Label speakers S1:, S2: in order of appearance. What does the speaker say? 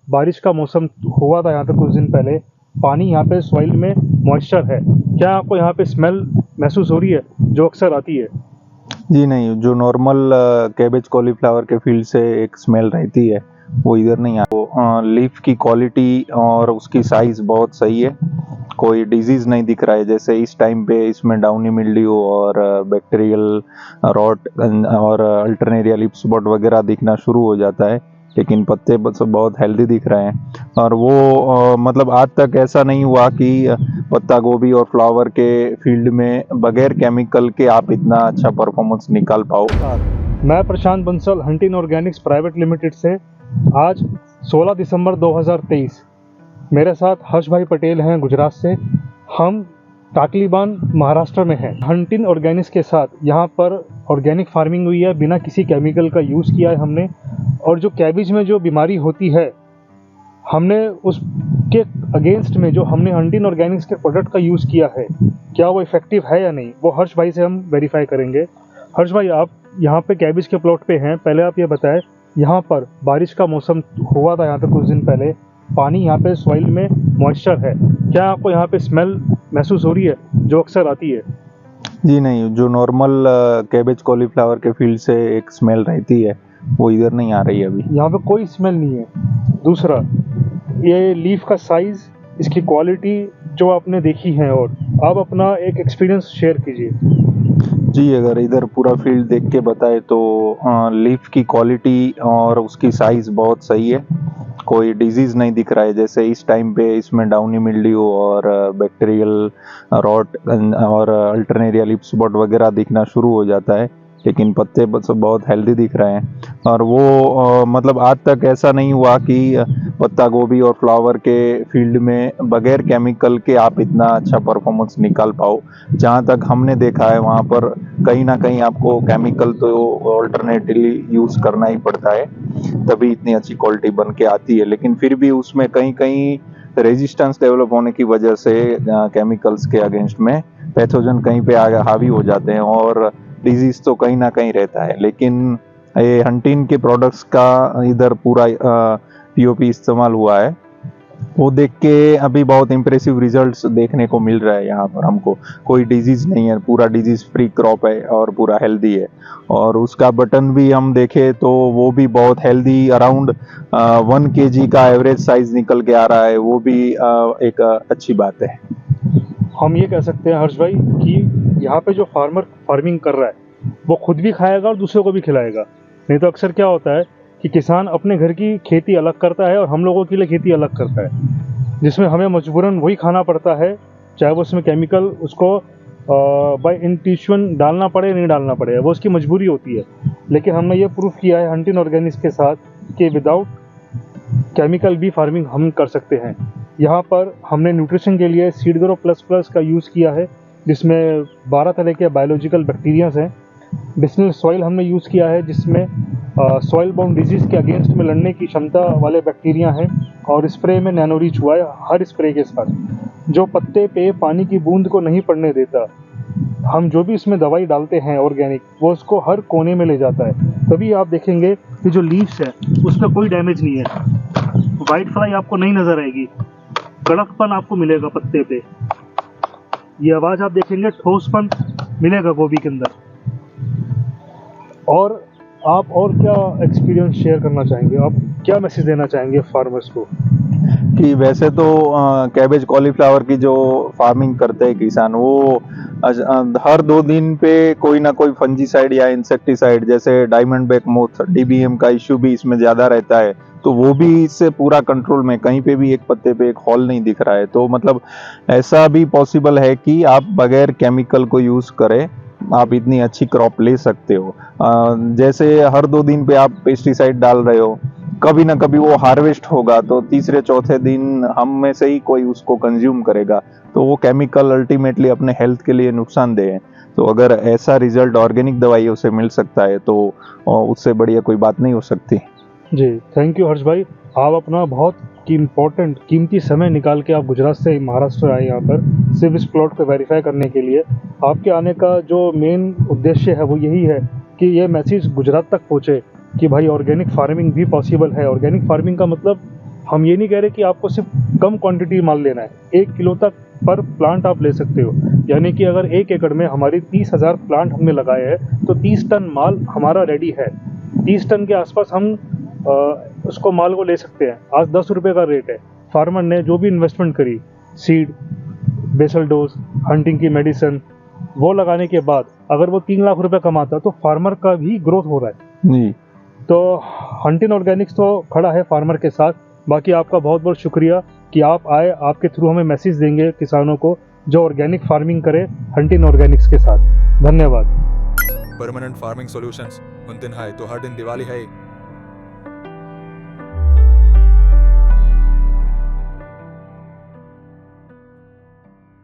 S1: बारिश का मौसम हुआ था यहाँ पे कुछ दिन पहले। पानी यहाँ पे सॉइल में मॉइस्चर है। क्या आपको यहाँ पे स्मेल महसूस हो रही है जो अक्सर आती है?
S2: जी नहीं, जो नॉर्मल कैबेज कॉलीफ्लावर के फील्ड से एक स्मेल रहती है वो इधर नहीं आ। तो लीफ की क्वालिटी और उसकी साइज बहुत सही है, कोई डिजीज नहीं दिख रहा है। जैसे इस टाइम पे इसमें डाउनी मिल्ड्यू और बैक्टीरियल रॉट और अल्टरनेरिया लीफ स्पॉट वगैरह दिखना शुरू हो जाता है, लेकिन पत्ते बहुत हेल्दी दिख रहे हैं। और वो मतलब आज तक ऐसा नहीं हुआ कि पत्ता गोभी और फ्लावर के फील्ड में बगैर केमिकल के आप इतना अच्छा परफॉर्मेंस निकाल पाओ।
S1: मैं प्रशांत बंसल हंटिन ऑर्गेनिक्स प्राइवेट लिमिटेड से। आज 16 दिसंबर 2023 मेरे साथ हर्ष भाई पटेल हैं गुजरात से। हम टाकलीबान महाराष्ट्र में हैं। हंटिन ऑर्गेनिक्स के साथ यहाँ पर ऑर्गेनिक फार्मिंग हुई है, बिना किसी केमिकल का यूज़ किया है हमने। और जो कैबिज में जो बीमारी होती है, हमने उसके अगेंस्ट में जो हमने हंटिन ऑर्गेनिक्स के प्रोडक्ट का यूज़ किया है, क्या वो इफ़ेक्टिव है या नहीं, वो हर्ष भाई से हम वेरीफाई करेंगे। हर्ष भाई, आप यहाँ पे कैबिज के प्लॉट पे हैं। पहले आप ये बताएं, यहाँ पर बारिश का मौसम हुआ था यहाँ पे कुछ दिन पहले। पानी यहाँ पे सॉइल में मॉइस्चर है। क्या आपको यहाँ पे स्मेल महसूस हो रही है जो अक्सर आती है?
S2: जी नहीं, जो नॉर्मल कैबेज कॉलीफ्लावर के फील्ड से एक स्मेल रहती है वो इधर नहीं आ रही है अभी।
S1: यहाँ पे कोई स्मेल नहीं है। दूसरा, ये लीफ का साइज, इसकी क्वालिटी जो आपने देखी है, और आप अपना एक एक्सपीरियंस शेयर कीजिए।
S2: जी, अगर इधर पूरा फील्ड देख के बताए तो लीफ की क्वालिटी और उसकी साइज बहुत सही है, कोई डिजीज नहीं दिख रहा है। जैसे इस टाइम पे इसमें डाउनी मिल्ड्यू और बैक्टीरियल रॉट और अल्टरनेरिया लीफ स्पॉट वगैरह दिखना शुरू हो जाता है, लेकिन पत्ते बहुत हेल्दी दिख रहे हैं। और वो मतलब आज तक ऐसा नहीं हुआ कि पत्ता गोभी और फ्लावर के फील्ड में बगैर केमिकल के आप इतना अच्छा परफॉर्मेंस निकाल पाओ। जहाँ तक हमने देखा है वहाँ पर कहीं ना कहीं आपको केमिकल तो ऑल्टरनेटिवली यूज़ करना ही पड़ता है, तभी इतनी अच्छी क्वालिटी बन के आती है। लेकिन फिर भी उसमें कहीं कहीं रेजिस्टेंस डेवलप होने की वजह से केमिकल्स के अगेंस्ट में पैथोजन कहीं पे हावी हो जाते हैं और डिजीज तो कहीं ना कहीं रहता है। लेकिन ये हंटिन के प्रोडक्ट्स का इधर पूरा पीओपी इस्तेमाल हुआ है, वो देख के अभी बहुत इम्प्रेसिव रिजल्ट्स देखने को मिल रहा है। यहाँ पर हमको कोई डिजीज नहीं है, पूरा डिजीज फ्री क्रॉप है और पूरा हेल्दी है। और उसका बटन भी हम देखें तो वो भी बहुत हेल्दी, अराउंड 1 kg का एवरेज साइज निकल के आ रहा है, वो भी एक अच्छी बात है।
S1: हम ये कह सकते हैं हर्ष भाई कि यहाँ पे जो फार्मर फार्मिंग कर रहा है वो खुद भी खाएगा और दूसरों को भी खिलाएगा। नहीं तो अक्सर क्या होता है कि किसान अपने घर की खेती अलग करता है और हम लोगों के लिए खेती अलग करता है, जिसमें हमें मजबूरन वही खाना पड़ता है, चाहे वो उसमें केमिकल उसको बाय इंट्यूशन डालना पड़े नहीं डालना पड़े, वो उसकी मजबूरी होती है। लेकिन हमने ये प्रूफ किया है हंटिन ऑर्गेनिक्स के साथ कि विदाउट केमिकल भी फार्मिंग हम कर सकते हैं। यहाँ पर हमने न्यूट्रिशन के लिए सीड ग्रो प्लस प्लस का यूज़ किया है, जिसमें 12 तरह के बायोलॉजिकल बैक्टीरियाज हैं। डिस्टिल सॉइल हमने यूज़ किया है, जिसमें सॉइल बाउंड डिजीज़ के अगेंस्ट में लड़ने की क्षमता वाले बैक्टीरिया हैं। और स्प्रे में नैनो रिच हुआ है हर स्प्रे के साथ, जो पत्ते पे पानी की बूंद को नहीं पड़ने देता। हम जो भी इसमें दवाई डालते हैं ऑर्गेनिक, वो उसको हर कोने में ले जाता है। तभी आप देखेंगे कि जो लीव्स है उस पर कोई डैमेज नहीं है, वाइट फ्लाई आपको नहीं नज़र आएगी, कड़कपन आपको मिलेगा पत्ते पे। ये आवाज़ आप देखेंगे, ठोसपन मिलेगा गोभी के अंदर। और आप और क्या एक्सपीरियंस शेयर करना चाहेंगे? आप क्या मैसेज देना चाहेंगे फार्मर्स को?
S2: कि वैसे तो कैबेज कॉलीफ्लावर की जो फार्मिंग करते हैं किसान, वो हर 2 दिन पे कोई ना कोई फंजीसाइड या इंसेक्टिसाइड, जैसे डायमंड बैक मोथ डीबीएम का इश्यू भी इसमें ज्यादा रहता है, तो वो भी इससे पूरा कंट्रोल में, कहीं पे भी एक पत्ते पे एक हॉल नहीं दिख रहा है। तो मतलब ऐसा भी पॉसिबल है कि आप बगैर केमिकल को यूज करें आप इतनी अच्छी क्रॉप ले सकते हो। जैसे हर 2 दिन पे आप पेस्टिसाइड डाल रहे हो, कभी ना कभी वो हार्वेस्ट होगा तो तीसरे चौथे दिन हम में से ही कोई उसको कंज्यूम करेगा, तो वो केमिकल अल्टीमेटली अपने हेल्थ के लिए नुकसानदेह है। तो अगर ऐसा रिजल्ट ऑर्गेनिक दवाइयों से मिल सकता है तो उससे बढ़िया कोई बात नहीं हो सकती।
S1: जी, थैंक यू हर्ष भाई। आप अपना बहुत कीमती समय निकाल के आप गुजरात से महाराष्ट्र आए यहाँ पर सिर्फ इस प्लॉट को वेरीफाई करने के लिए। आपके आने का जो मेन उद्देश्य है वो यही है कि ये मैसेज गुजरात तक पहुँचे कि भाई ऑर्गेनिक फार्मिंग भी पॉसिबल है। ऑर्गेनिक फार्मिंग का मतलब हम ये नहीं कह रहे कि आपको सिर्फ कम क्वांटिटी माल लेना है, 1 किलो तक पर प्लांट आप ले सकते हो। यानी कि अगर 1 एकड़ में हमारी 30,000 प्लांट हमने लगाए हैं तो 30 टन माल हमारा रेडी है। 30 टन के आसपास हम उसको माल को ले सकते हैं। आज 10 रुपये का रेट है। फार्मर ने जो भी इन्वेस्टमेंट करी, सीड, बेसल डोज, हंटिंग की मेडिसिन, वो लगाने के बाद अगर वो 3 लाख रुपए कमाता तो फार्मर का भी ग्रोथ हो रहा है।
S2: जी।
S1: तो हंटिन ऑर्गेनिक्स तो खड़ा है फार्मर के साथ। बाकी आपका बहुत बहुत शुक्रिया कि आप आए, आपके थ्रू हमें मैसेज देंगे किसानों को जो ऑर्गेनिक फार्मिंग करे हंटिन ऑर्गेनिक्स के साथ। धन्यवाद।
S3: परमानेंट फार्मिंग सॉल्यूशंस उन दिन है तो हर दिन दिवाली है।